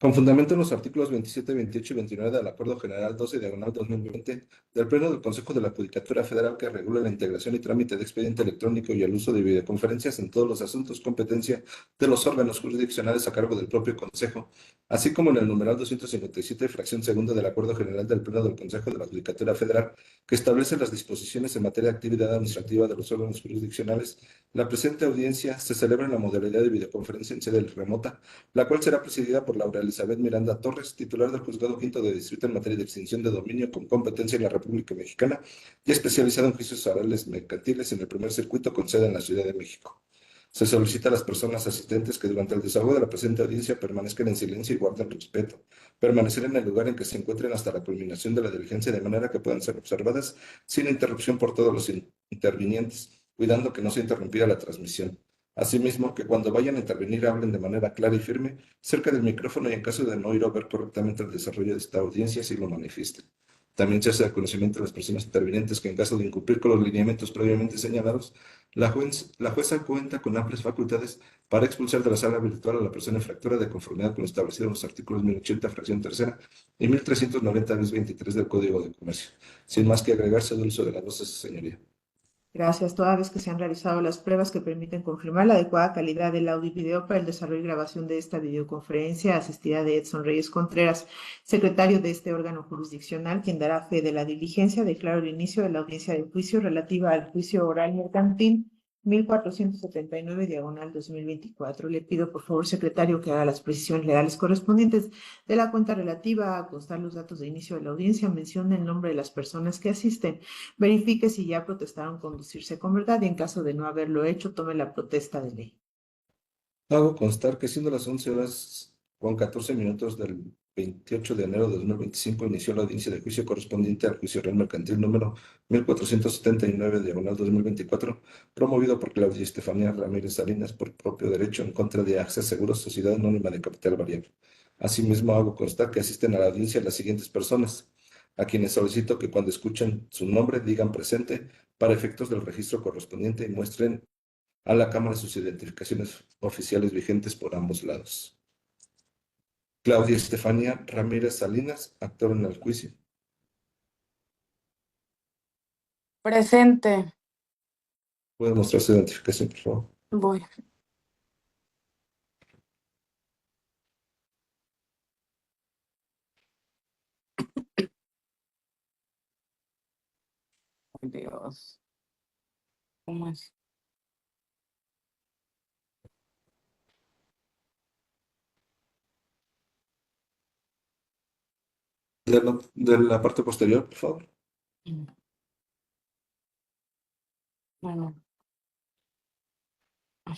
Con fundamento en los artículos 27, 28 y 29 del Acuerdo General 12 diagonal 2020 del Pleno del Consejo de la Judicatura Federal que regula la integración y trámite de expediente electrónico y el uso de videoconferencias en todos los asuntos competencia de los órganos jurisdiccionales a cargo del propio Consejo, así como en el numeral 257, fracción segunda del Acuerdo General del Pleno del Consejo de la Judicatura Federal que establece las disposiciones en materia de actividad administrativa de los órganos jurisdiccionales, la presente audiencia se celebra en la modalidad de videoconferencia en sede remota, la cual será presidida por Laura Elizabeth Miranda Torres, titular del Juzgado Quinto de Distrito en materia de extinción de dominio con competencia en la República Mexicana y especializado en juicios orales mercantiles en el primer circuito con sede en la Ciudad de México. Se solicita a las personas asistentes que durante el desahogo de la presente audiencia permanezcan en silencio y guarden respeto, permanecer en el lugar en que se encuentren hasta la culminación de la diligencia de manera que puedan ser observadas sin interrupción por todos los intervinientes, cuidando que no sea interrumpida la transmisión. Asimismo, que cuando vayan a intervenir hablen de manera clara y firme cerca del micrófono y en caso de no oír o ver correctamente el desarrollo de esta audiencia, si lo manifiesten. También se hace de conocimiento a las personas intervinientes que en caso de incumplir con los lineamientos previamente señalados, la jueza cuenta con amplias facultades para expulsar de la sala virtual a la persona infractora de conformidad con lo establecido en los artículos 1080, fracción tercera, y 1390 bis 23 del Código de Comercio. Sin más que agregarse del uso de las voces, señoría. Gracias. Toda vez que se han realizado las pruebas que permiten confirmar la adecuada calidad del audio y video para el desarrollo y grabación de esta videoconferencia, asistida de Edson Reyes Contreras, secretario de este órgano jurisdiccional, quien dará fe de la diligencia, declaro el inicio de la audiencia de juicio relativa al juicio oral mercantil 1479 diagonal 2024. Le pido, por favor, secretario, que haga las precisiones legales correspondientes de la cuenta relativa a constar los datos de inicio de la audiencia, mencione el nombre de las personas que asisten, verifique si ya protestaron conducirse con verdad y en caso de no haberlo hecho, tome la protesta de ley. Hago constar que siendo las 11 horas con 14 minutos del 28 de enero de 2025 inició la audiencia de juicio correspondiente al juicio real mercantil número 1479 diagonal 2024, promovido por Claudia Estefanía Ramírez Salinas por propio derecho en contra de AXA Seguros Sociedad Anónima de Capital Variable. Asimismo, hago constar que asisten a la audiencia las siguientes personas, a quienes solicito que cuando escuchen su nombre digan presente para efectos del registro correspondiente y muestren a la Cámara sus identificaciones oficiales vigentes por ambos lados. Claudia Estefanía Ramírez Salinas, actor en el juicio. Presente. ¿Puede mostrar su identificación, por favor? Voy. Ay, Dios. ¿Cómo es? De la parte posterior, por favor. Bueno. Ay,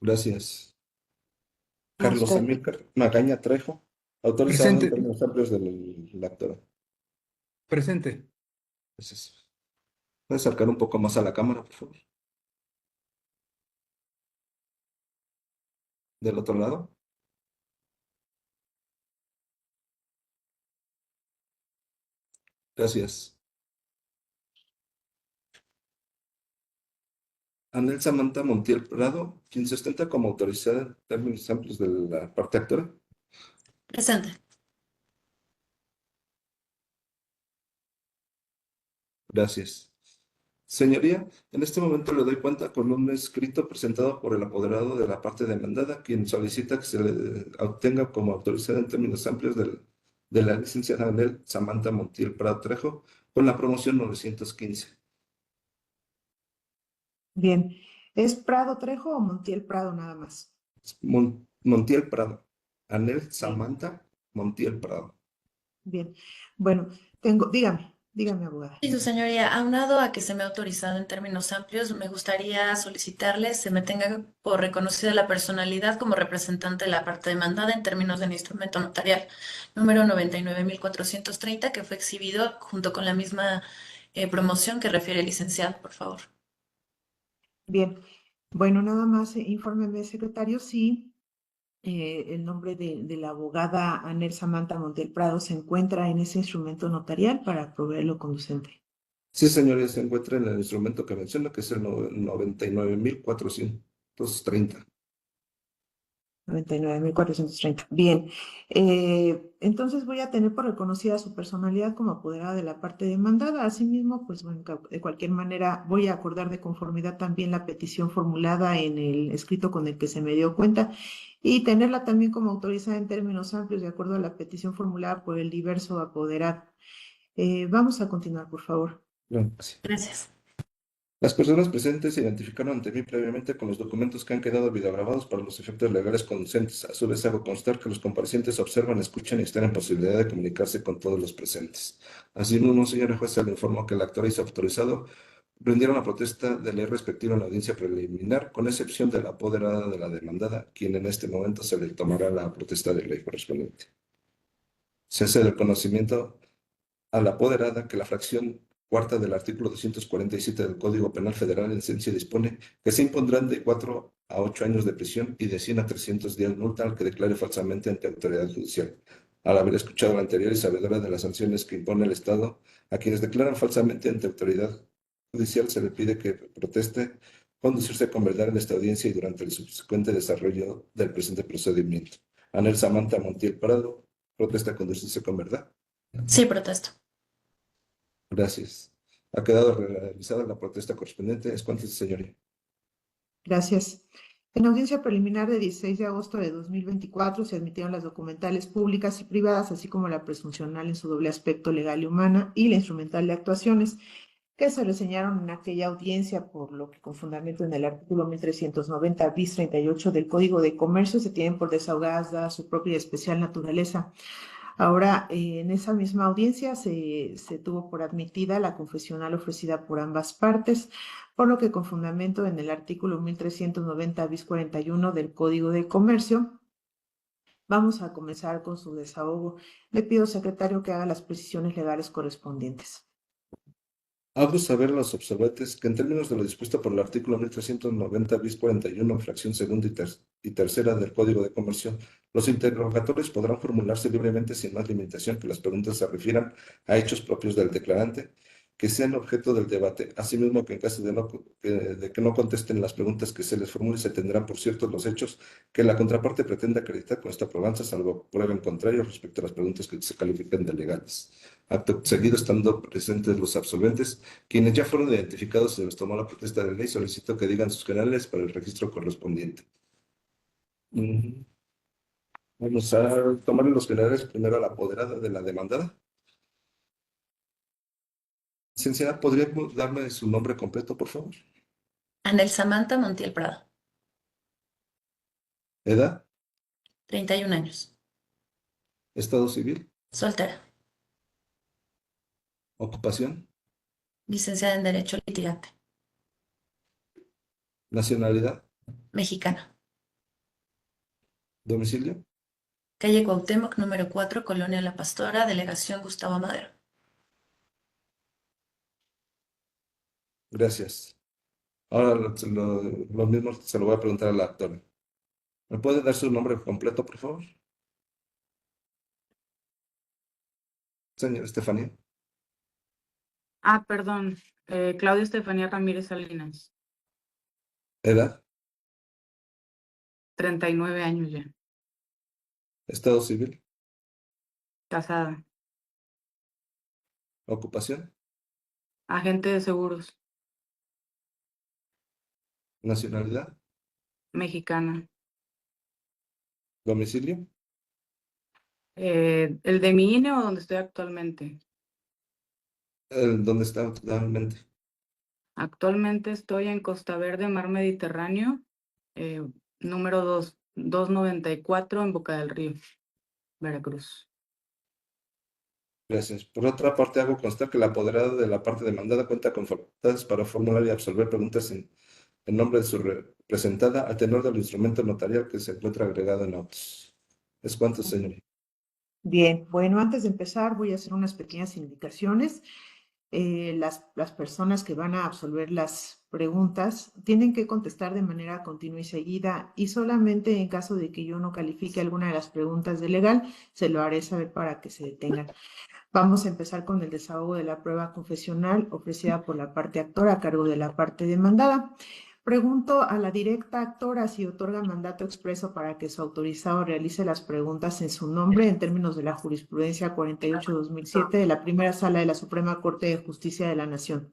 Gracias. Carlos usted. Amílcar Magaña Trejo, autorizado en Presente, términos amplios de la actora. presente. Gracias. ¿Puede acercar un poco más a la cámara, por favor? Del otro lado. Gracias. Anel Samantha Montiel Prado, quien se ostenta como autorizada en términos amplios de la parte actora. Presente. Gracias. Señoría, en este momento le doy cuenta con un escrito presentado por el apoderado de la parte demandada, quien solicita que se le obtenga como autorizada en términos amplios de la licenciada Anel Samantha Montiel Prado Trejo con la promoción 915. Bien. ¿Es Prado Trejo o Montiel Prado nada más? Montiel Prado. Anel Bien. Samantha Montiel Prado. Bien. Bueno, dígame, abogada. Y su señoría, aunado a que se me ha autorizado en términos amplios, me gustaría solicitarle se me tenga por reconocida la personalidad como representante de la parte demandada en términos del instrumento notarial número 99.430, que fue exhibido junto con la misma promoción que refiere el licenciado, por favor. Bien. Bueno, nada más infórmeme, secretario, si el nombre de la abogada Anel Samantha Montiel Prado se encuentra en ese instrumento notarial para proveerlo conducente. Sí, señores, se encuentra en el instrumento que menciona, que es el 99.430. 99.430. Bien, entonces voy a tener por reconocida su personalidad como apoderada de la parte demandada. Asimismo, pues bueno, de cualquier manera voy a acordar de conformidad también la petición formulada en el escrito con el que se me dio cuenta y tenerla también como autorizada en términos amplios de acuerdo a la petición formulada por el diverso apoderado. Vamos a continuar, por favor. No, sí. Gracias. Las personas presentes se identificaron ante mí previamente con los documentos que han quedado videograbados para los efectos legales conducentes. A su vez, hago constar que los comparecientes observan, escuchan y están en posibilidad de comunicarse con todos los presentes. Asimismo, señora jueza, le informo que el actor y su autorizado rindieron la protesta de ley respectiva en la audiencia preliminar, con excepción de la apoderada de la demandada, quien en este momento se le tomará la protesta de ley correspondiente. Se hace del conocimiento a la apoderada que la fracción cuarta del artículo 247 del Código Penal Federal en esencia dispone que se impondrán de 4 a 8 años de prisión y de 100 a 300 días multa al que declare falsamente ante autoridad judicial. Al haber escuchado la anterior y sabedora de las sanciones que impone el Estado, a quienes declaran falsamente ante autoridad judicial se le pide que proteste conducirse con verdad en esta audiencia y durante el subsecuente desarrollo del presente procedimiento. Anel Samantha Montiel Prado, protesta conducirse con verdad. Sí, protesto. Gracias. Ha quedado realizada la protesta correspondiente. Es cuanto, señoría. Gracias. En audiencia preliminar de 16 de agosto de 2024 se admitieron las documentales públicas y privadas, así como la presuncional en su doble aspecto legal y humana y la instrumental de actuaciones que se reseñaron en aquella audiencia, por lo que con fundamento en el artículo 1390 bis 38 del Código de Comercio se tienen por desahogadas dada su propia y especial naturaleza. Ahora, en esa misma audiencia se tuvo por admitida la confesional ofrecida por ambas partes, por lo que con fundamento en el artículo 1390 bis 41 del Código de Comercio, vamos a comenzar con su desahogo. Le pido, secretario, que haga las precisiones legales correspondientes. Hago saber a los observantes que en términos de lo dispuesto por el artículo 1390 bis 41, fracción segunda y tercera del Código de Comercio, los interrogatorios podrán formularse libremente sin más limitación que las preguntas se refieran a hechos propios del declarante, que sean objeto del debate. Asimismo, que en caso de que no contesten las preguntas que se les formule, se tendrán por ciertos los hechos que la contraparte pretende acreditar con esta probanza, salvo prueba en contrario respecto a las preguntas que se califican de legales. Acto seguido, estando presentes los absolventes, quienes ya fueron identificados, se les tomó la protesta de ley, solicito que digan sus generales para el registro correspondiente. Vamos a tomar los generales primero a la apoderada de la demandada. Licenciada, ¿podría darme su nombre completo, por favor? Anel Samantha Montiel Prado, Edad, 31 años, estado civil, soltera, ocupación, licenciada en Derecho litigante, nacionalidad, mexicana, domicilio. calle Cuauhtémoc, número 4, Colonia La Pastora, Delegación Gustavo Madero. Gracias. Ahora lo mismo se lo voy a preguntar a la actora. ¿Me puede dar su nombre completo, por favor? Señora Estefanía. Perdón. Claudia Estefanía Ramírez Salinas, Edad, 39 años ya, estado civil, casada, ocupación, agente de seguros, nacionalidad, mexicana. domicilio. ¿El de mi INE o donde estoy actualmente? ¿Dónde está actualmente? Actualmente estoy en Costa Verde, Mar Mediterráneo, número 294 en Boca del Río, Veracruz. Gracias. Por otra parte, hago constar que la apoderada de la parte demandada cuenta con facultades para formular y absolver preguntas en nombre de su representada a tenor del instrumento notarial que se encuentra agregado en autos. Es cuanto, señoría. Bien, bueno, antes de empezar voy a hacer unas pequeñas indicaciones. Las personas que van a absolver las preguntas, tienen que contestar de manera continua y seguida y solamente en caso de que yo no califique alguna de las preguntas de legal, se lo haré saber para que se detengan. Vamos a empezar con el desahogo de la prueba confesional ofrecida por la parte actora a cargo de la parte demandada. Pregunto a la directa actora si otorga mandato expreso para que su autorizado realice las preguntas en su nombre en términos de la jurisprudencia 48-2007 de la primera sala de la Suprema Corte de Justicia de la Nación.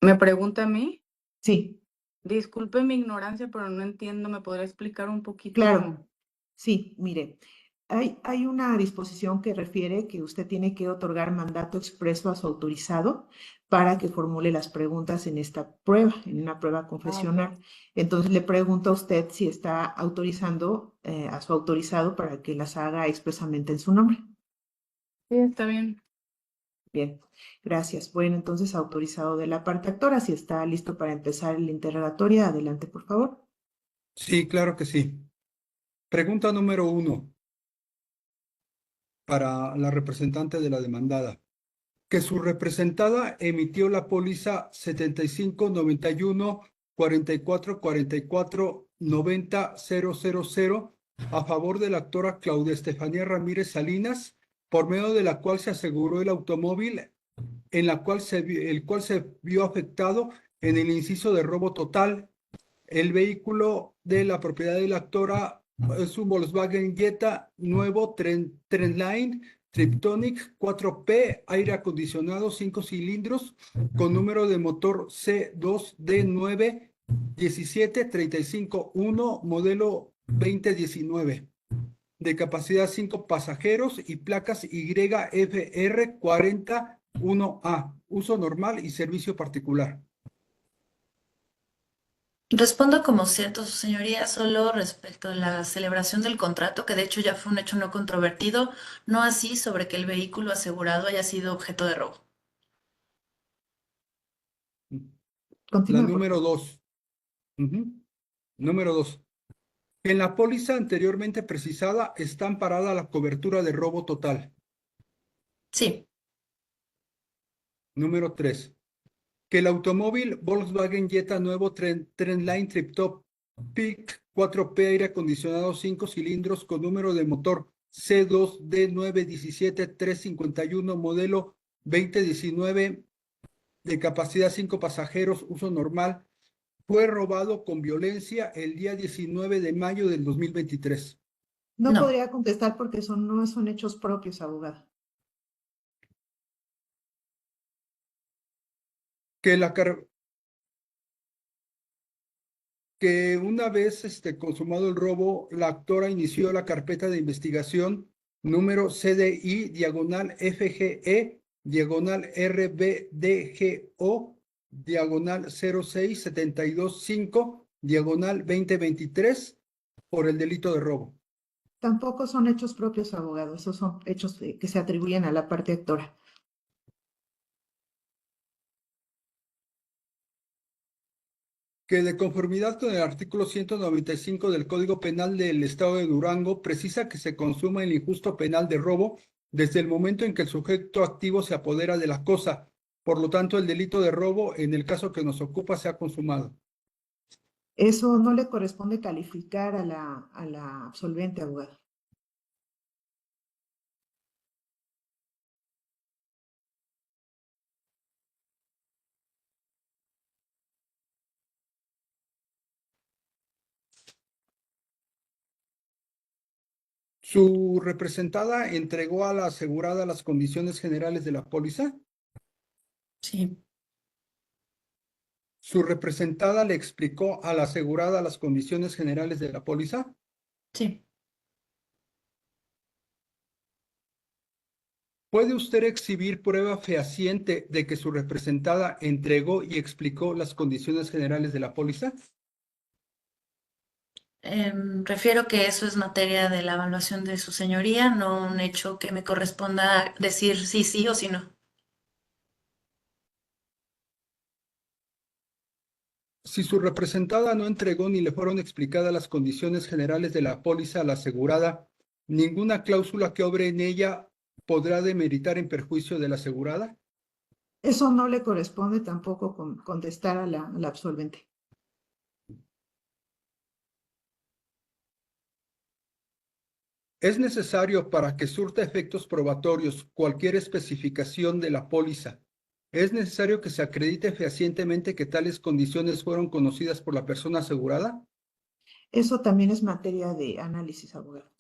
¿Me pregunta a mí? Sí, Disculpe mi ignorancia, pero no entiendo. ¿Me podría explicar un poquito? claro. Sí, mire, hay una disposición que refiere que usted tiene que otorgar mandato expreso a su autorizado para que formule las preguntas en esta prueba, en una prueba confesional. Entonces le pregunto a usted si está autorizando a su autorizado para que las haga expresamente en su nombre. Sí, está bien. Bien, gracias. Bueno, entonces autorizado de la parte actora, si está listo para empezar el interrogatorio, adelante, por favor. Sí, claro que sí. Pregunta número 1 para la representante de la demandada. Que su representada emitió la póliza 75 91 44 44 90 000 a favor de la actora Claudia Estefanía Ramírez Salinas, por medio de la cual se aseguró el automóvil en la cual el cual se vio afectado en el inciso de robo total. El vehículo de la propiedad de la actora es un Volkswagen Jetta nuevo Trendline Triptonic 4P, aire acondicionado 5 cilindros con número de motor C2D9 17351, modelo 2019, de capacidad 5 pasajeros y placas YFR41A, uso normal y servicio particular. Respondo como cierto, su señoría, solo respecto a la celebración del contrato, que de hecho ya fue un hecho no controvertido, no así sobre que el vehículo asegurado haya sido objeto de robo. La Continúe, por número favor. 2. Número 2. En la póliza anteriormente precisada está amparada la cobertura de robo total. Sí, Número 3. Que el automóvil Volkswagen Jetta nuevo Trendline Triptop Peak 4P, aire acondicionado 5 cilindros con número de motor C2D917351, modelo 2019, de capacidad 5 pasajeros, uso normal, fue robado con violencia el día 19 de mayo del 2023. No no. podría contestar porque no son hechos propios, abogada. Que una vez consumado el robo, la actora inició la carpeta de investigación número CDI diagonal FGE diagonal RBDGO diagonal 06725 diagonal 2023 por el delito de robo. Tampoco son hechos propios, abogado. Esos son hechos que se atribuyen a la parte actora. Que de conformidad con el artículo 195 del Código Penal del Estado de Durango, precisa que se consuma el injusto penal de robo desde el momento en que el sujeto activo se apodera de la cosa. Por lo tanto, el delito de robo, en el caso que nos ocupa, se ha consumado. Eso no le corresponde calificar a la absolvente, abogado. ¿Su representada entregó a la asegurada las condiciones generales de la póliza? Sí, ¿Su representada le explicó a la asegurada las condiciones generales de la póliza? sí. ¿Puede usted exhibir prueba fehaciente de que su representada entregó y explicó las condiciones generales de la póliza? Refiero que eso es materia de la evaluación de su señoría, no un hecho que me corresponda decir sí, sí o sí no. Si su representada no entregó ni le fueron explicadas las condiciones generales de la póliza a la asegurada, ¿ninguna cláusula que obre en ella podrá demeritar en perjuicio de la asegurada? Eso no le corresponde tampoco contestar a la absolvente. Es necesario para que surta efectos probatorios cualquier especificación de la póliza. ¿Es necesario que se acredite fehacientemente que tales condiciones fueron conocidas por la persona asegurada? Eso también es materia de análisis, abogado.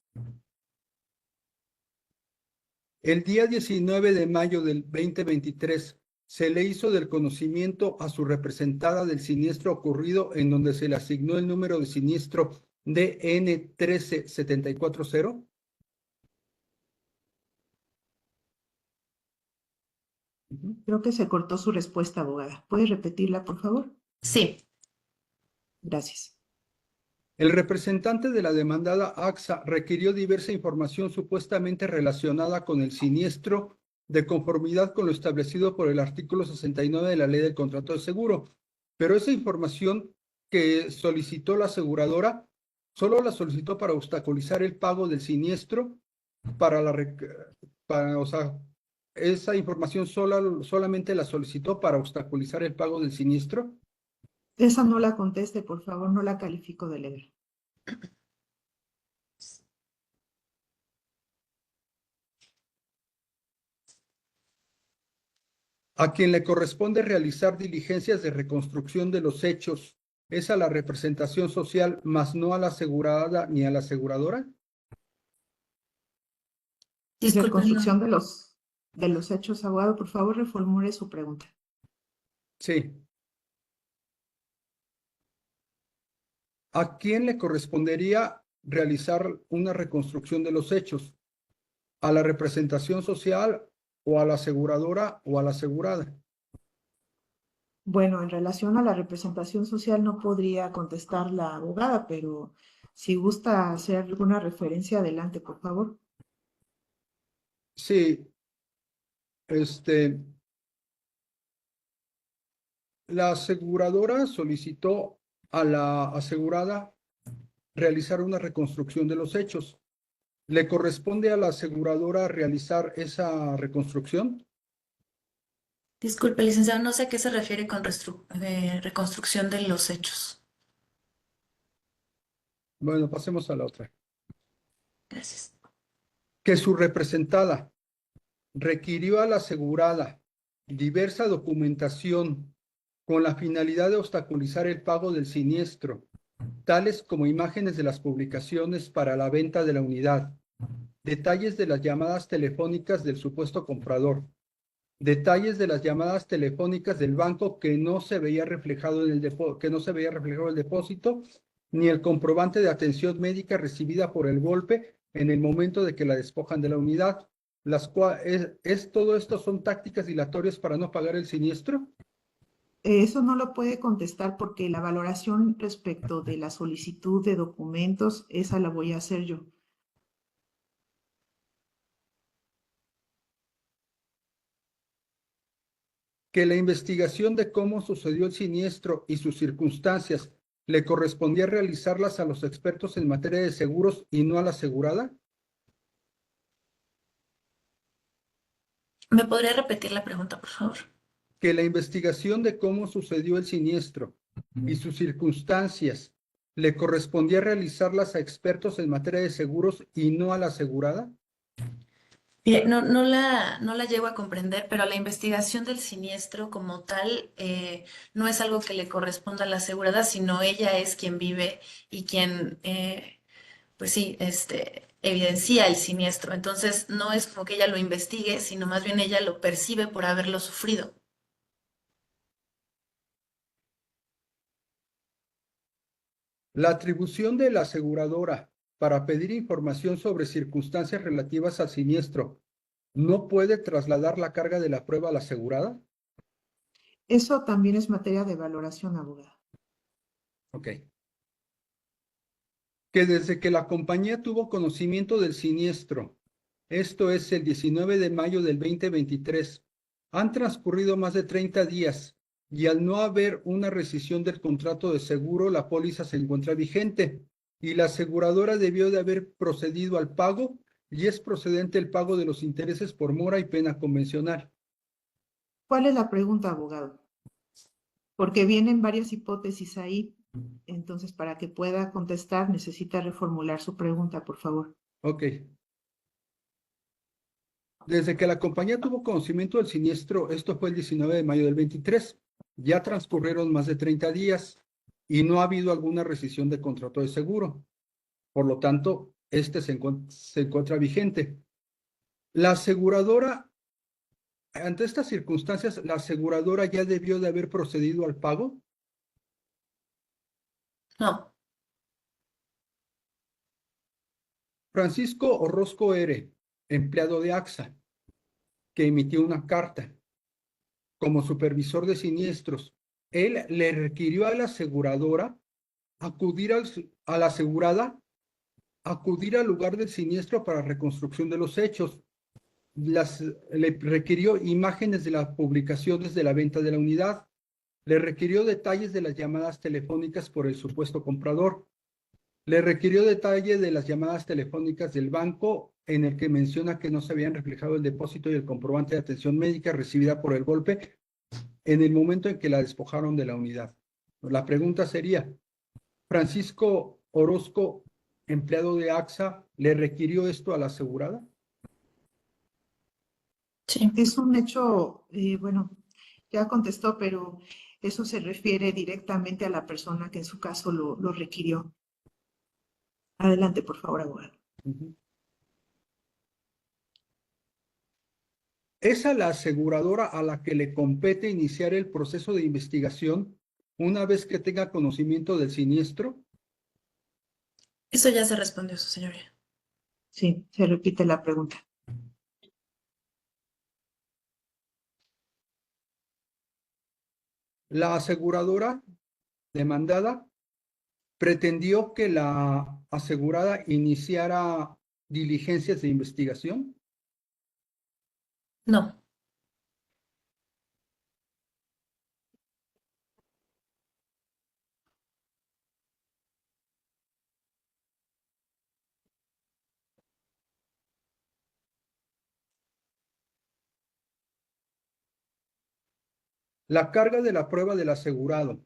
El día 19 de mayo del 2023 se le hizo del conocimiento a su representada del siniestro ocurrido en donde se le asignó el número de siniestro DN 13740. Creo que se cortó su respuesta, abogada. ¿Puede repetirla, por favor? Sí. Gracias. El representante de la demandada AXA requirió diversa información supuestamente relacionada con el siniestro de conformidad con lo establecido por el artículo 69 de la Ley del Contrato de Seguro, pero esa información que solicitó la aseguradora solo la solicitó para obstaculizar el pago del siniestro, o sea, esa información solamente la solicitó para obstaculizar el pago del siniestro. Esa no la conteste, por favor, no la califico de legal. A quien le corresponde realizar diligencias de reconstrucción de los hechos es a la representación social, más no a la asegurada ni a la aseguradora. Disculpen, Reconstrucción de los hechos, abogado, por favor, reformule su pregunta. Sí. ¿A quién le correspondería realizar una reconstrucción de los hechos? ¿A la representación social o a la aseguradora o a la asegurada? Bueno, en relación a la representación social no podría contestar la abogada, pero si gusta hacer alguna referencia, adelante, por favor. Sí, la aseguradora solicitó a la asegurada realizar una reconstrucción de los hechos. ¿Le corresponde a la aseguradora realizar esa reconstrucción? disculpe, licenciado, no sé a qué se refiere con reconstrucción de los hechos. Bueno, pasemos a la otra. Gracias. Que su representada requirió a la asegurada diversa documentación con la finalidad de obstaculizar el pago del siniestro, tales como imágenes de las publicaciones para la venta de la unidad, detalles de las llamadas telefónicas del supuesto comprador, detalles de las llamadas telefónicas del banco que no se veía reflejado en el depósito, ni el comprobante de atención médica recibida por el golpe en el momento de que la despojan de la unidad. Todo esto son tácticas dilatorias para no pagar el siniestro. Eso no lo puede contestar porque la valoración respecto de la solicitud de documentos, esa la voy a hacer yo. Que la investigación de cómo sucedió el siniestro y sus circunstancias le correspondía realizarlas a los expertos en materia de seguros y no a la asegurada. ¿Me podría repetir la pregunta, por favor? Que la investigación de cómo sucedió el siniestro y sus circunstancias le correspondía realizarlas a expertos en materia de seguros y no a la asegurada. Mire, no la llego a comprender, pero la investigación del siniestro como tal no es algo que le corresponda a la asegurada, sino ella es quien vive y quien, pues sí, evidencia el siniestro. Entonces, no es como que ella lo investigue, sino más bien ella lo percibe por haberlo sufrido. La atribución de la aseguradora para pedir información sobre circunstancias relativas al siniestro no puede trasladar la carga de la prueba a la asegurada. Eso también es materia de valoración, abogada. Ok. Que desde que la compañía tuvo conocimiento del siniestro, esto es el 19 de mayo del 2023, han transcurrido más de 30 días y al no haber una rescisión del contrato de seguro, la póliza se encuentra vigente y la aseguradora debió de haber procedido al pago y es procedente el pago de los intereses por mora y pena convencional. ¿Cuál es la pregunta, abogado? Porque vienen varias hipótesis ahí. Entonces, para que pueda contestar, necesita reformular su pregunta, por favor. Ok. Desde que la compañía tuvo conocimiento del siniestro, esto fue el 19 de mayo del 23, ya transcurrieron más de 30 días y no ha habido alguna rescisión de contrato de seguro. Por lo tanto, este se encuentra vigente. La aseguradora, ante estas circunstancias, la aseguradora ya debió de haber procedido al pago. No, Francisco Orozco R., empleado de AXA, que emitió una carta como supervisor de siniestros, él le requirió a la aseguradora a la asegurada acudir al lugar del siniestro para reconstrucción de los hechos. Le requirió imágenes de las publicaciones de la venta de la unidad, le requirió detalles de las llamadas telefónicas por el supuesto comprador, le requirió detalle de las llamadas telefónicas del banco en el que menciona que no se habían reflejado el depósito y el comprobante de atención médica recibida por el golpe en el momento en que la despojaron de la unidad. La pregunta sería, ¿Francisco Orozco, empleado de AXA, le requirió esto a la asegurada? sí. Es un hecho, bueno, ya contestó, pero eso se refiere directamente a la persona que en su caso lo requirió. Adelante, por favor, abogado. ¿Es a la aseguradora a la que le compete iniciar el proceso de investigación una vez que tenga conocimiento del siniestro? Eso ya se respondió, su señoría. Sí, se repite la pregunta. La aseguradora demandada pretendió que la asegurada iniciara diligencias de investigación. No, La carga de la prueba del asegurado,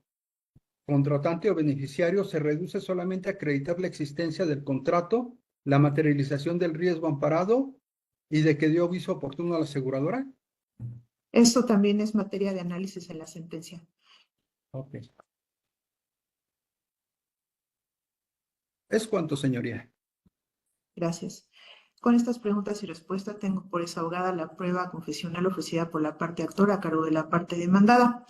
contratante o beneficiario se reduce solamente a acreditar la existencia del contrato, la materialización del riesgo amparado y de que dio aviso oportuno a la aseguradora. Esto también es materia de análisis en la sentencia. Ok. ¿Es cuánto, señoría? Gracias. Con estas preguntas y respuestas tengo por desahogada la prueba confesional ofrecida por la parte actora a cargo de la parte demandada.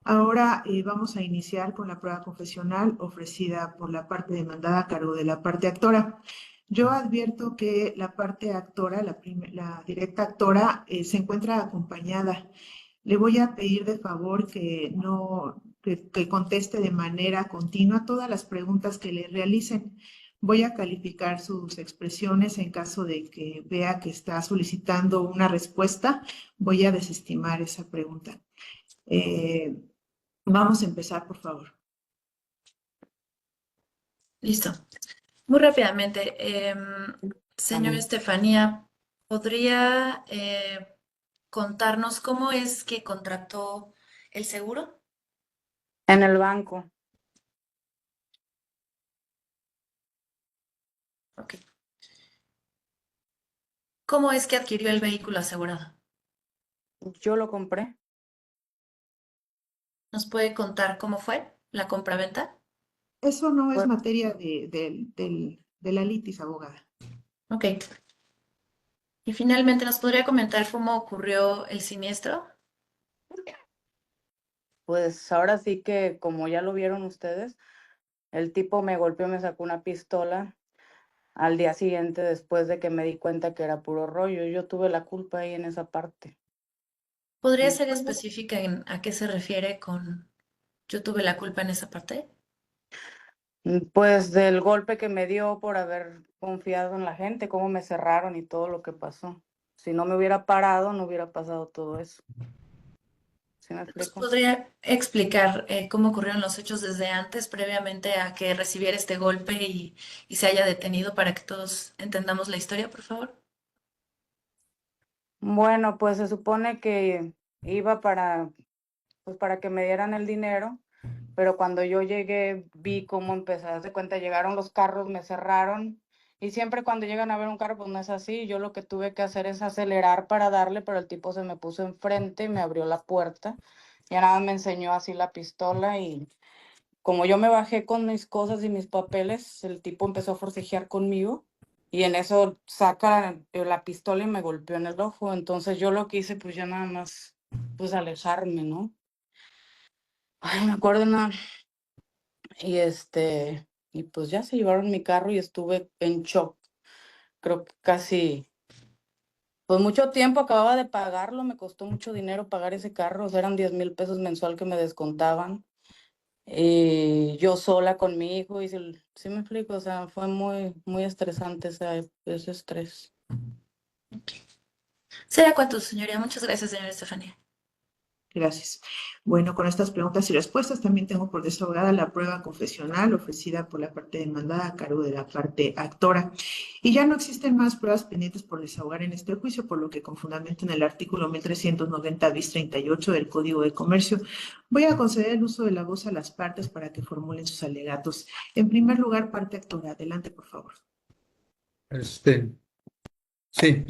Ahora vamos a iniciar con la prueba confesional ofrecida por la parte demandada a cargo de la parte actora. Yo advierto que la parte actora, la directa actora, se encuentra acompañada. Le voy a pedir de favor que no, que conteste de manera continua todas las preguntas que le realicen. Voy a calificar sus expresiones en caso de que vea que está solicitando una respuesta. Voy a desestimar esa pregunta. Vamos a empezar, por favor. listo. Muy rápidamente, señora Estefanía, ¿podría contarnos cómo es que contrató el seguro? En el banco. Ok. ¿Cómo es que adquirió el vehículo asegurado? Yo lo compré. ¿Nos puede contar cómo fue la compraventa? Eso no es Pues, materia de la litis, abogada. Ok. Y finalmente, ¿nos podría comentar cómo ocurrió el siniestro? pues ahora sí que, como ya lo vieron ustedes, el tipo me golpeó, me sacó una pistola al día siguiente después de que me di cuenta que era puro rollo. Yo tuve la culpa ahí en esa parte. ¿Podría ser específica en a qué se refiere con yo tuve la culpa en esa parte? Pues del golpe que me dio por haber confiado en la gente, cómo me cerraron y todo lo que pasó. Si no me hubiera parado, no hubiera pasado todo eso. ¿Sí me ¿Nos explico? podría explicar cómo ocurrieron los hechos desde antes, previamente a que recibiera este golpe y se haya detenido para que todos entendamos la historia, por favor? Bueno, pues se supone que iba pues para que me dieran el dinero, pero cuando yo llegué vi cómo empezó, haz de cuenta, llegaron los carros, me cerraron, y siempre cuando llegan a ver un carro, pues no es así. Yo lo que tuve que hacer es acelerar para darle, pero el tipo se me puso enfrente y me abrió la puerta. Ya nada más me enseñó así la pistola y como yo me bajé con mis cosas y mis papeles, el tipo empezó a forcejear conmigo y en eso saca la pistola y me golpeó en el ojo. Entonces yo lo que hice, pues ya nada más, pues alejarme, ¿no? Ay, no me acuerdo nada. Y y pues ya se llevaron mi carro y estuve en shock. Creo que casi, pues mucho tiempo, acababa de pagarlo, me costó mucho dinero pagar ese carro, o sea, eran 10,000 pesos mensual que me descontaban. Y yo sola con mi hijo, y sí me explico, o sea, fue muy, muy estresante ese estrés. ¿Será cuánto, señoría? Muchas gracias, señora Estefanía. Gracias. Bueno, con estas preguntas y respuestas también tengo por desahogada la prueba confesional ofrecida por la parte demandada a cargo de la parte actora. Y ya no existen más pruebas pendientes por desahogar en este juicio, por lo que con fundamento en el artículo 1390 bis 38 del Código de Comercio, voy a conceder el uso de la voz a las partes para que formulen sus alegatos. En primer lugar, parte actora. Adelante, por favor. Sí.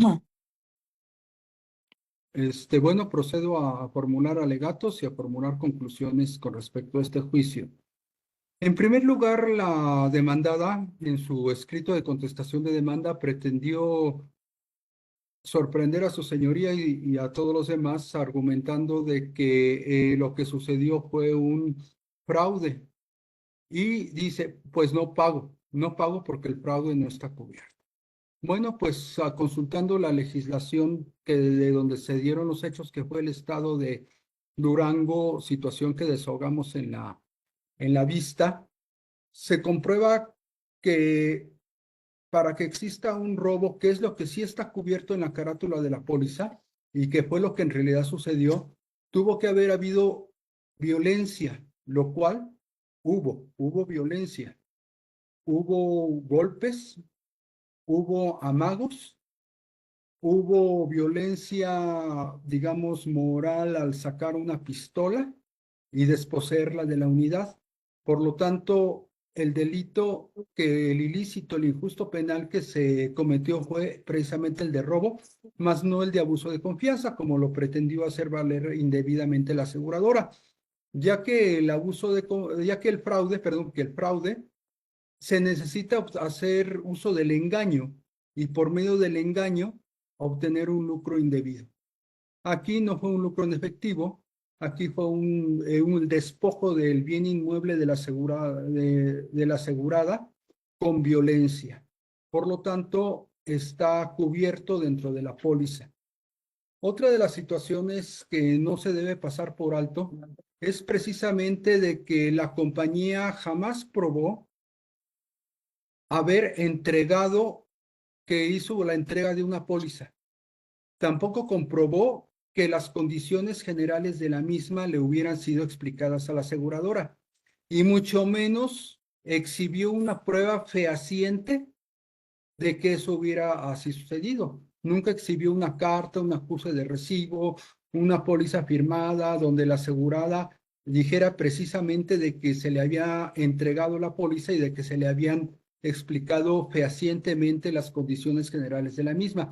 Bueno, procedo a formular alegatos y a formular conclusiones con respecto a este juicio. En primer lugar, la demandada, en su escrito de contestación de demanda, pretendió sorprender a su señoría y a todos los demás argumentando de que lo que sucedió fue un fraude. Y dice, pues no pago porque el fraude no está cubierto. Bueno, pues consultando la legislación de donde se dieron los hechos, que fue el estado de Durango, situación que desahogamos en la vista, se comprueba que para que exista un robo, que es lo que sí está cubierto en la carátula de la póliza y que fue lo que en realidad sucedió, tuvo que haber habido violencia, lo cual hubo violencia, hubo golpes, hubo amagos, hubo violencia, digamos, moral al sacar una pistola y desposeerla de la unidad. Por lo tanto, el delito, el ilícito, el injusto penal que se cometió fue precisamente el de robo, más no el de abuso de confianza, como lo pretendió hacer valer indebidamente la aseguradora, ya que el fraude, que el fraude se necesita hacer uso del engaño y por medio del engaño obtener un lucro indebido. Aquí no fue un lucro en efectivo, aquí fue un despojo del bien inmueble de la asegurada con violencia. Por lo tanto, está cubierto dentro de la póliza. Otra de las situaciones que no se debe pasar por alto es precisamente de que la compañía jamás probó haber entregado, que hizo la entrega de una póliza. Tampoco comprobó que las condiciones generales de la misma le hubieran sido explicadas a la aseguradora y mucho menos exhibió una prueba fehaciente de que eso hubiera así sucedido. Nunca exhibió una carta, un acuse de recibo, una póliza firmada donde la asegurada dijera precisamente de que se le había entregado la póliza y de que se le habían explicado fehacientemente las condiciones generales de la misma.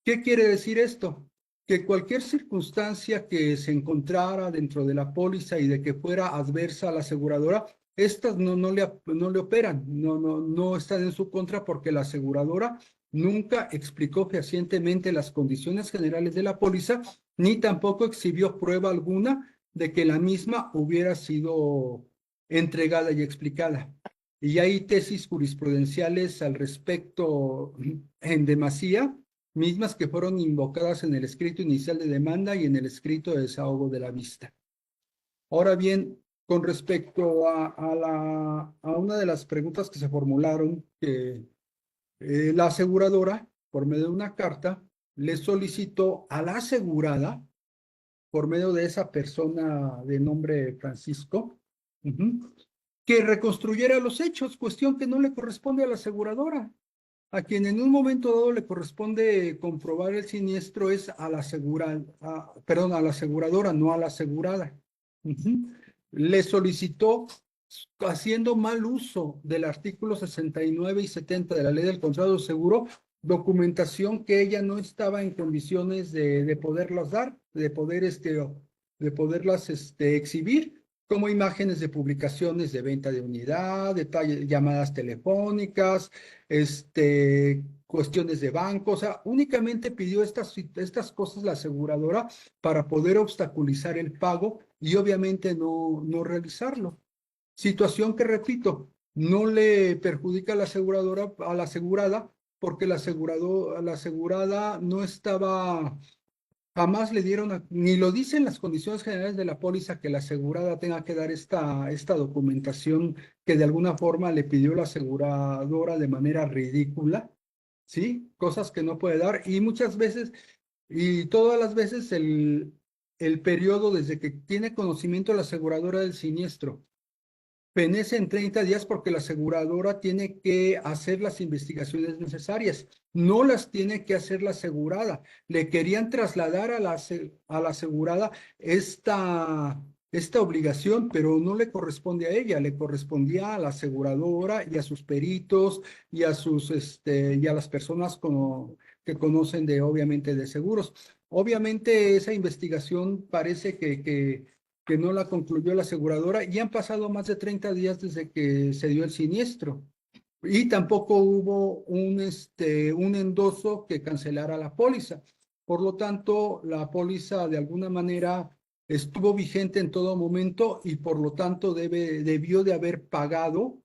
¿Qué quiere decir esto? Que cualquier circunstancia que se encontrara dentro de la póliza y de que fuera adversa a la aseguradora, estas no le operan, no están en su contra porque la aseguradora nunca explicó fehacientemente las condiciones generales de la póliza, ni tampoco exhibió prueba alguna de que la misma hubiera sido entregada y explicada. Y hay tesis jurisprudenciales al respecto en demasía, mismas que fueron invocadas en el escrito inicial de demanda y en el escrito de desahogo de la vista. Ahora bien, con respecto a una de las preguntas que se formularon, que la aseguradora, por medio de una carta, le solicitó a la asegurada, por medio de esa persona de nombre Francisco, que reconstruyera los hechos, cuestión que no le corresponde a la aseguradora. A quien en un momento dado le corresponde comprobar el siniestro es a la perdón, a la aseguradora, no a la asegurada. Ujú. Le solicitó, haciendo mal uso del artículo 69 y 70 de la Ley del Contrato Seguro, documentación que ella no estaba en condiciones de poderlas dar, de poderlas exhibir, como imágenes de publicaciones de venta de unidad, llamadas telefónicas, cuestiones de banco. O sea, únicamente pidió estas cosas la aseguradora para poder obstaculizar el pago y obviamente no realizarlo. Situación que, repito, no le perjudica a la aseguradora, a la asegurada, porque la asegurada no estaba, jamás le dieron, ni lo dicen las condiciones generales de la póliza, que la asegurada tenga que dar esta documentación que de alguna forma le pidió la aseguradora de manera ridícula, ¿sí? Cosas que no puede dar, y muchas veces, y todas las veces, el periodo desde que tiene conocimiento la aseguradora del siniestro fenece en 30 días, porque la aseguradora tiene que hacer las investigaciones necesarias, no las tiene que hacer la asegurada. Le querían trasladar a la asegurada esta obligación, pero no le corresponde a ella, le correspondía a la aseguradora y a sus peritos y a las personas que conocen obviamente de seguros. Obviamente esa investigación parece que no la concluyó la aseguradora, y han pasado más de 30 días desde que se dio el siniestro. Y tampoco hubo un endoso que cancelara la póliza. Por lo tanto, la póliza de alguna manera estuvo vigente en todo momento, y por lo tanto debió de haber pagado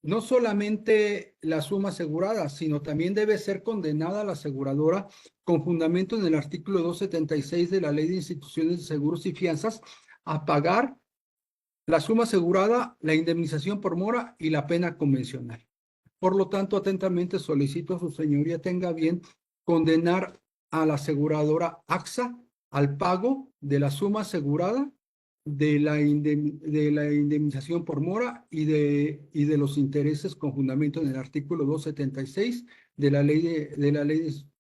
no solamente la suma asegurada, sino también debe ser condenada la aseguradora, con fundamento en el artículo 276 de la Ley de Instituciones de Seguros y Fianzas, a pagar la suma asegurada, la indemnización por mora y la pena convencional. Por lo tanto, atentamente solicito a su señoría tenga bien condenar a la aseguradora AXA al pago de la suma asegurada, de la indemnización por mora y de los intereses, con fundamento en el artículo 276 de la Ley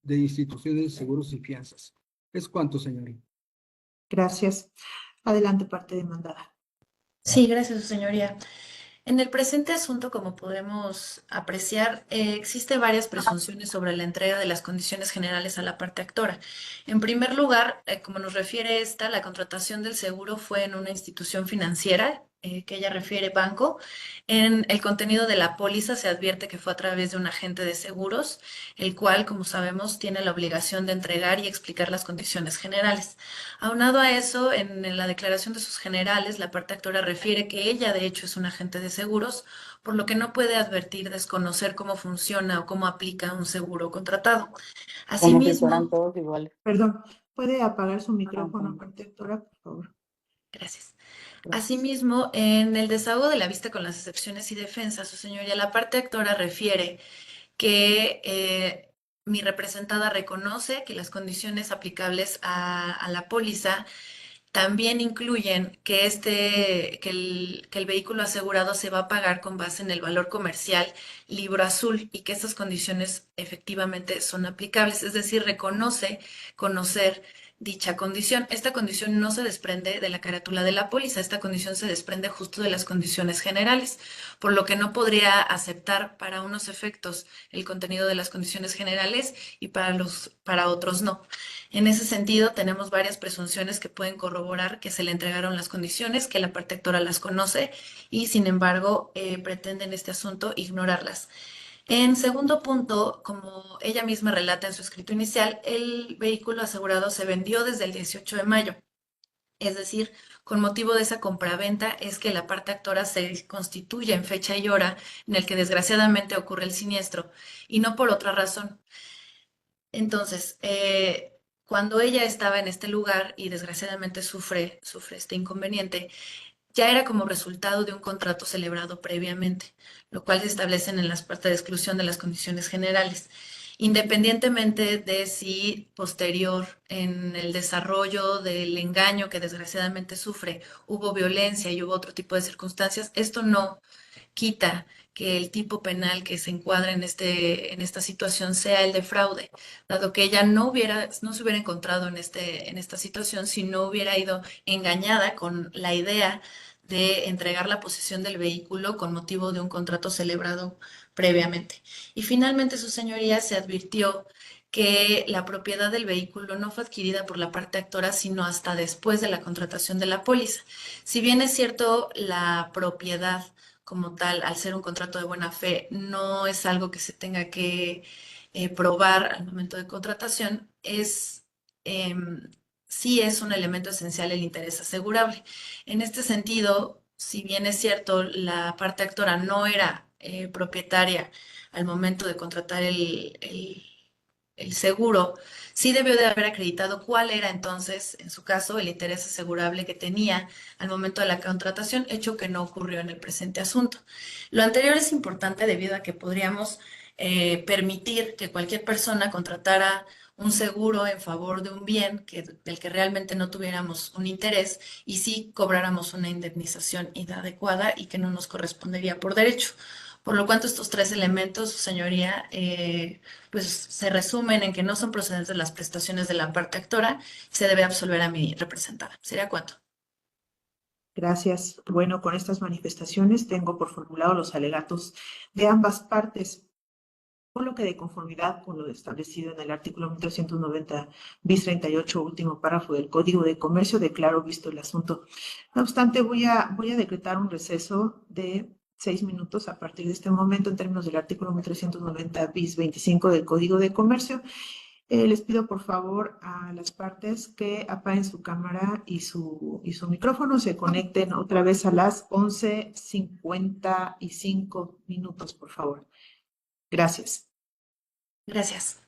de Instituciones de Seguros y Fianzas. Es cuanto, señoría. Gracias. Adelante, parte demandada. Sí, gracias, su señoría. En el presente asunto, como podemos apreciar, existe varias presunciones sobre la entrega de las condiciones generales a la parte actora. En primer lugar, como nos refiere esta, la contratación del seguro fue en una institución financiera, que ella refiere banco. En el contenido de la póliza se advierte que fue a través de un agente de seguros, el cual, como sabemos, tiene la obligación de entregar y explicar las condiciones generales. Aunado a eso, en la declaración de sus generales, la parte actora refiere que ella, de hecho, es un agente de seguros, por lo que no puede advertir, desconocer cómo funciona o cómo aplica un seguro contratado. Como si fueran Asimismo, todos iguales. Perdón, ¿puede apagar su Ajá, micrófono, también. parte doctora, por favor? gracias. Gracias. Asimismo, en el desahogo de la vista con las excepciones y defensas, su señoría, la parte actora refiere que mi representada reconoce que las condiciones aplicables a la póliza también incluyen que el vehículo asegurado se va a pagar con base en el valor comercial libro azul, y que estas condiciones efectivamente son aplicables, es decir, reconoce conocer dicha condición. Esta condición no se desprende de la carátula de la póliza, esta condición se desprende justo de las condiciones generales, por lo que no podría aceptar para unos efectos el contenido de las condiciones generales y para otros no. En ese sentido, tenemos varias presunciones que pueden corroborar que se le entregaron las condiciones, que la parte actora las conoce y, sin embargo, pretende en este asunto ignorarlas. En segundo punto, como ella misma relata en su escrito inicial, el vehículo asegurado se vendió desde el 18 de mayo. Es decir, con motivo de esa compraventa es que la parte actora se constituye en fecha y hora en el que desgraciadamente ocurre el siniestro, y no por otra razón. Entonces, cuando ella estaba en este lugar y desgraciadamente sufre este inconveniente, ya era como resultado de un contrato celebrado previamente, lo cual se establecen en las partes de exclusión de las condiciones generales. independientemente de si posterior en el desarrollo del engaño que desgraciadamente sufre hubo violencia y hubo otro tipo de circunstancias, esto no quita que el tipo penal que se encuadra en esta situación sea el de fraude, dado que ella no se hubiera encontrado en esta situación si no hubiera ido engañada con la idea de entregar la posesión del vehículo con motivo de un contrato celebrado previamente. Y finalmente, su señoría se advirtió que la propiedad del vehículo no fue adquirida por la parte actora, sino hasta después de la contratación de la póliza. Si bien es cierto, la propiedad como tal, al ser un contrato de buena fe, no es algo que se tenga que probar al momento de contratación, em, sí es un elemento esencial el interés asegurable. En este sentido, si bien es cierto, la parte actora no era propietaria al momento de contratar el seguro, sí debió de haber acreditado cuál era entonces, en su caso, el interés asegurable que tenía al momento de la contratación, hecho que no ocurrió en el presente asunto. Lo anterior es importante debido a que podríamos permitir que cualquier persona contratara un seguro en favor de un bien del que realmente no tuviéramos un interés y sí cobráramos una indemnización inadecuada y que no nos correspondería por derecho. Por lo cuanto estos tres elementos, su señoría, pues se resumen en que no son procedentes las prestaciones de la parte actora, se debe absolver a mi representada. ¿Sería cuánto? Gracias. Bueno, con estas manifestaciones tengo por formulado los alegatos de ambas partes, por lo que de conformidad con lo establecido en el artículo 1390 bis 38, último párrafo del Código de Comercio, declaro visto el asunto. No obstante, voy a decretar un receso de 6 minutos a partir de este momento en términos del artículo 1390 bis 25 del Código de Comercio. Les pido por favor a las partes que apaguen su cámara y su micrófono, se conecten otra vez a las 11:55 minutos, por favor. Gracias. Gracias.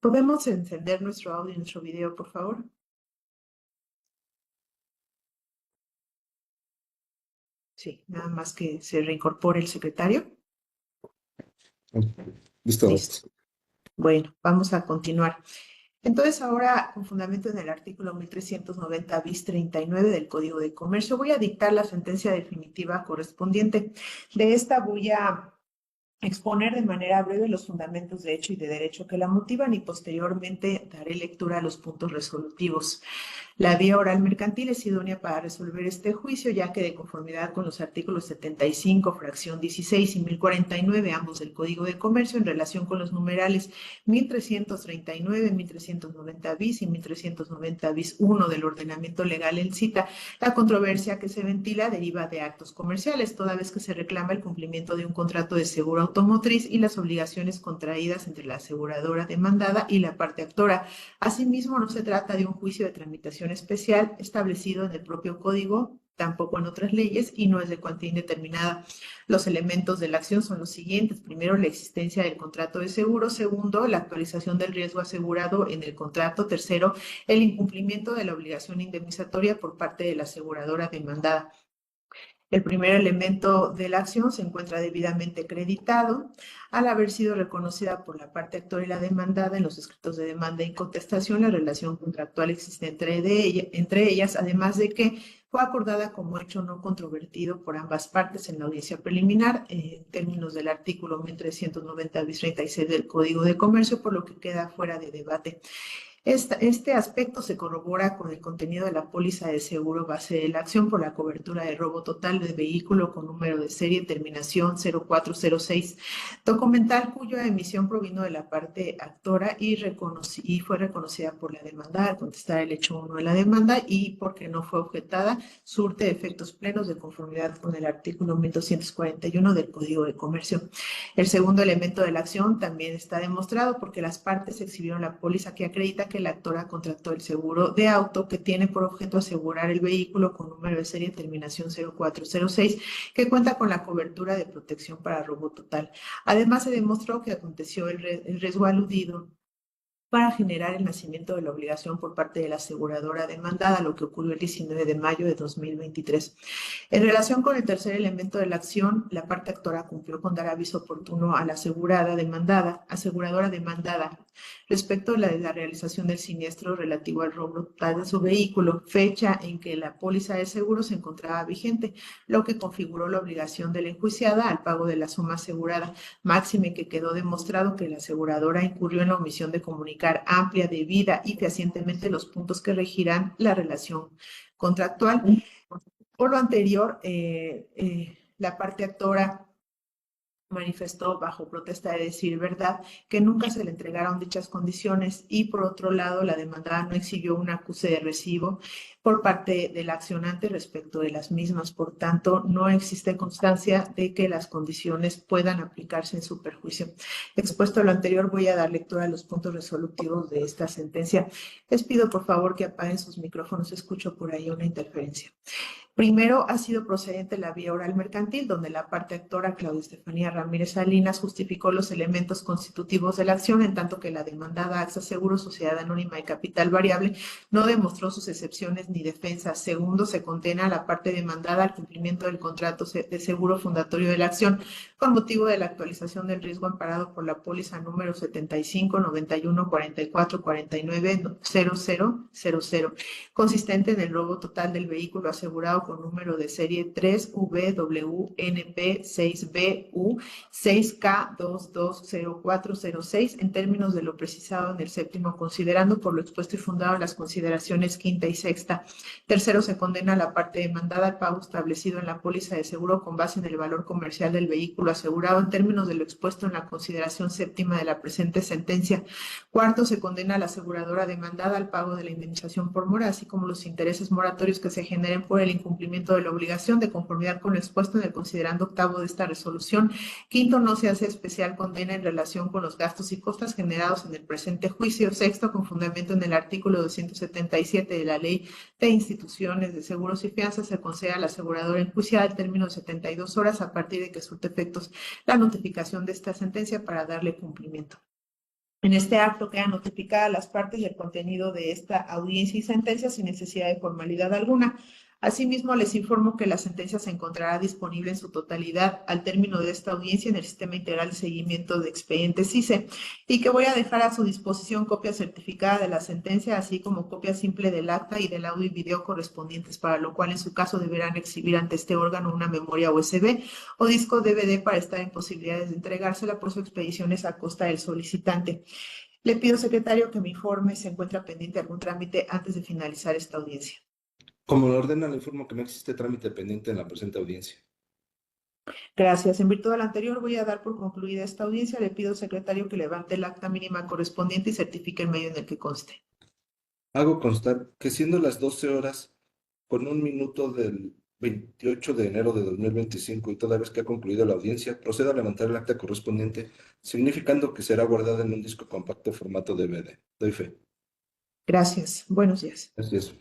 ¿Podemos encender nuestro audio y nuestro video, por favor? Sí, nada más que se reincorpore el secretario. Listo. Listo. Bueno, vamos a continuar. Entonces, ahora, con fundamento en el artículo 1390 bis 39 del Código de Comercio, voy a dictar la sentencia definitiva correspondiente. De esta voy a exponer de manera breve los fundamentos de hecho y de derecho que la motivan y posteriormente daré lectura a los puntos resolutivos. La vía oral mercantil es idónea para resolver este juicio, ya que de conformidad con los artículos 75, fracción 16 y 1049, ambos del Código de Comercio, en relación con los numerales 1339, 1390 bis y 1390 bis 1 del ordenamiento legal en cita, la controversia que se ventila deriva de actos comerciales, toda vez que se reclama el cumplimiento de un contrato de seguro automotriz y las obligaciones contraídas entre la aseguradora demandada y la parte actora. Asimismo, no se trata de un juicio de tramitación especial establecido en el propio código, tampoco en otras leyes, y no es de cuantía indeterminada. Los elementos de la acción son los siguientes. Primero, la existencia del contrato de seguro. Segundo, la actualización del riesgo asegurado en el contrato. Tercero, el incumplimiento de la obligación indemnizatoria por parte de la aseguradora demandada. El primer elemento de la acción se encuentra debidamente acreditado al haber sido reconocida por la parte actora y la demandada en los escritos de demanda y contestación la relación contractual existente entre ellas, además de que fue acordada como hecho no controvertido por ambas partes en la audiencia preliminar en términos del artículo 1390 bis 36 del Código de Comercio, por lo que queda fuera de debate. Este aspecto se corrobora con el contenido de la póliza de seguro base de la acción por la cobertura de robo total de vehículo con número de serie terminación 0406, documental cuya emisión provino de la parte actora y fue reconocida por la demanda al contestar el hecho 1 de la demanda y porque no fue objetada, surte efectos plenos de conformidad con el artículo 1241 del Código de Comercio. El segundo elemento de la acción también está demostrado porque las partes exhibieron la póliza que acredita que la actora contrató el seguro de auto que tiene por objeto asegurar el vehículo con número de serie terminación 0406 que cuenta con la cobertura de protección para robo total. Además, se demostró que aconteció el riesgo aludido para generar el nacimiento de la obligación por parte de la aseguradora demandada, lo que ocurrió el 19 de mayo de 2023. En relación con el tercer elemento de la acción, la parte actora cumplió con dar aviso oportuno a la aseguradora demandada, respecto a la realización del siniestro relativo al robo total de su vehículo, fecha en que la póliza de seguro se encontraba vigente, lo que configuró la obligación de la enjuiciada al pago de la suma asegurada, máxime que quedó demostrado que la aseguradora incurrió en la omisión de comunicar amplia, debida y fehacientemente los puntos que regirán la relación contractual. Por lo anterior, la parte actora manifestó bajo protesta de decir verdad que nunca se le entregaron dichas condiciones y por otro lado la demandada no exigió un acuse de recibo por parte del accionante respecto de las mismas. Por tanto, no existe constancia de que las condiciones puedan aplicarse en su perjuicio. Expuesto a lo anterior, voy a dar lectura a los puntos resolutivos de esta sentencia. Les pido por favor que apaguen sus micrófonos, escucho por ahí una interferencia. Primero, ha sido procedente la vía oral mercantil, donde la parte actora, Claudia Estefanía Ramírez Salinas, justificó los elementos constitutivos de la acción, en tanto que la demandada AXA Seguros, Sociedad Anónima y Capital Variable, no demostró sus excepciones ni defensas. Segundo, se condena a la parte demandada al cumplimiento del contrato de seguro fundatorio de la acción, con motivo de la actualización del riesgo amparado por la póliza número 75 91 44 49 0000, consistente en el robo total del vehículo asegurado con número de serie 3VWNP6BU6K220406 en términos de lo precisado en el séptimo, considerando por lo expuesto y fundado las consideraciones quinta y sexta. Tercero, se condena a la parte demandada al pago establecido en la póliza de seguro con base en el valor comercial del vehículo asegurado en términos de lo expuesto en la consideración séptima de la presente sentencia. Cuarto, se condena a la aseguradora demandada al pago de la indemnización por mora, así como los intereses moratorios que se generen por el incumplimiento de la obligación de conformidad con lo expuesto en el considerando octavo de esta resolución. Quinto, no se hace especial condena en relación con los gastos y costas generados en el presente juicio. Sexto, con fundamento en el artículo 277 de la Ley de Instituciones de Seguros y Fianzas, se concede a la aseguradora enjuiciada el término de 72 horas a partir de que surte efectos la notificación de esta sentencia para darle cumplimiento. En este acto quedan notificadas las partes del contenido de esta audiencia y sentencia sin necesidad de formalidad alguna. Asimismo, les informo que la sentencia se encontrará disponible en su totalidad al término de esta audiencia en el Sistema Integral de Seguimiento de Expedientes SICE y que voy a dejar a su disposición copia certificada de la sentencia, así como copia simple del acta y del audio y video correspondientes, para lo cual en su caso deberán exhibir ante este órgano una memoria USB o disco DVD para estar en posibilidades de entregársela por su expediciones a costa del solicitante. Le pido, secretario, que me informe si se encuentra pendiente algún trámite antes de finalizar esta audiencia. Como lo ordena, le informo que no existe trámite pendiente en la presente audiencia. Gracias. En virtud de lo anterior, voy a dar por concluida esta audiencia. Le pido, secretario, que levante el acta mínima correspondiente y certifique el medio en el que conste. Hago constar que siendo las 12 horas con 1 minuto del 28 de enero de 2025 y toda vez que ha concluido la audiencia, procedo a levantar el acta correspondiente, significando que será guardada en un disco compacto formato DVD. Doy fe. Gracias. Buenos días. Así es.